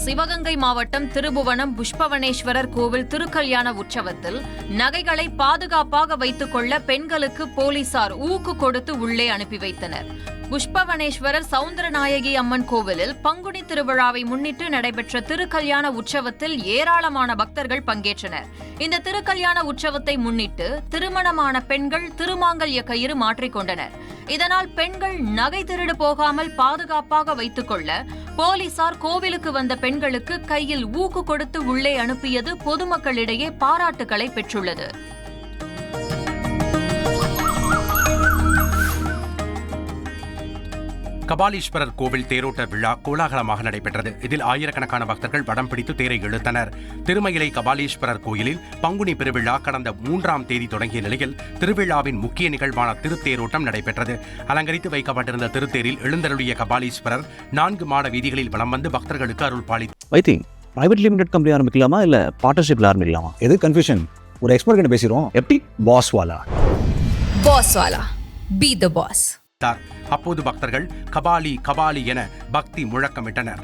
சிவகங்கை மாவட்டம் திருபுவனம் புஷ்பவனேஸ்வரர் கோவில் திருக்கல்யாண உற்சவத்தில் நகைகளை பாதுகாப்பாக வைத்துக் கொள்ள பெண்களுக்கு போலீசார் ஊக்கு கொடுத்து உள்ளே அனுப்பி வைத்தனர். புஷ்பவனேஸ்வரர் சவுந்தரநாயகி அம்மன் கோவிலில் பங்குனி திருவிழாவை முன்னிட்டு நடைபெற்ற திருக்கல்யாண உற்சவத்தில் ஏராளமான பக்தர்கள் பங்கேற்றனர். இந்த திருக்கல்யாண உற்சவத்தை முன்னிட்டு திருமணமான பெண்கள் திருமாங்கல்ய கயிறு மாற்றிக்கொண்டனர். இதனால் பெண்கள் நகை திருடு போகாமல் பாதுகாப்பாக வைத்துக் கொள்ள போலீசார் கோவிலுக்கு வந்த பெண்களுக்கு கையில் ஊக்கு கொடுத்து உள்ளே அனுப்பியது பொதுமக்களிடையே பாராட்டுகளை பெற்றுள்ளது. கபாலீஸ்வரர் கோவில் தேரோட்ட விழா கோலாகலமாக நடைபெற்றது. இதில் ஆயிரக்கணக்கான பக்தர்கள் வடம் பிடித்து தேரை இழுத்தனர். திருமயிலை கபாலீஸ்வரர் கோயிலில் பங்குனி பெருவிழா கடந்த 3ஆம் தேதி தொடங்கிய நிலையில் திருவிழாவின் முக்கிய நிகழ்வான திருத்தேரோட்டம் நடைபெற்றது. அலங்கரித்து வைக்கப்பட்டிருந்த திருத்தேரில் எழுந்தருளிய கபாலீஸ்வரர் 4 மாட வீதிகளில் வலம் வந்து பக்தர்களுக்கு அருள் பாலித்தார். பிரைவேட் லிமிடெட் கம்பெனி ஆரம்பிக்கலாமா இல்ல பார்ட்னர்ஷிப்ல ஆரம்பிக்கலாமா? எது கன்ஃபியூஷன்? ஒரு எக்ஸ்பர்ட் கிட்ட பேசிரோம். எப்படி? பாஸ் வாலா பி தி பாஸ். அப்போது பக்தர்கள் கபாலி கபாலி என பக்தி முழக்கமிட்டனர்.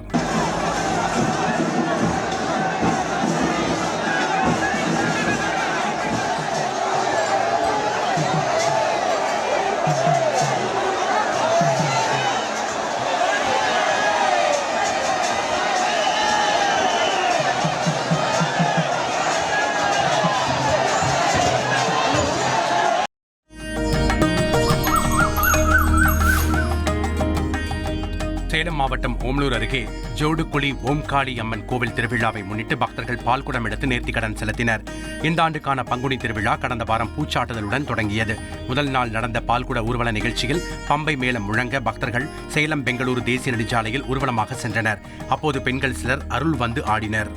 சேலம் மாவட்டம் ஓமலூர் அருகே ஜோடுகுழி ஓம்காளி அம்மன் கோவில் திருவிழாவை முன்னிட்டு பக்தர்கள் பால்குடம் எடுத்து நேர்த்திக்கடன் செலுத்தினர். இந்த ஆண்டுக்கான பங்குனி திருவிழா கடந்த வாரம் பூச்சாட்டுதலுடன் தொடங்கியது. முதல் நாள் நடந்த பால்குட ஊர்வல நிகழ்ச்சியில் பம்பை மேளம் முழங்க பக்தர்கள் சேலம் பெங்களூரு தேசிய நெடுஞ்சாலையில் ஊர்வலமாக சென்றனர். அப்போது பெண்கள் சிலர் அருள் வந்து ஆடினர்.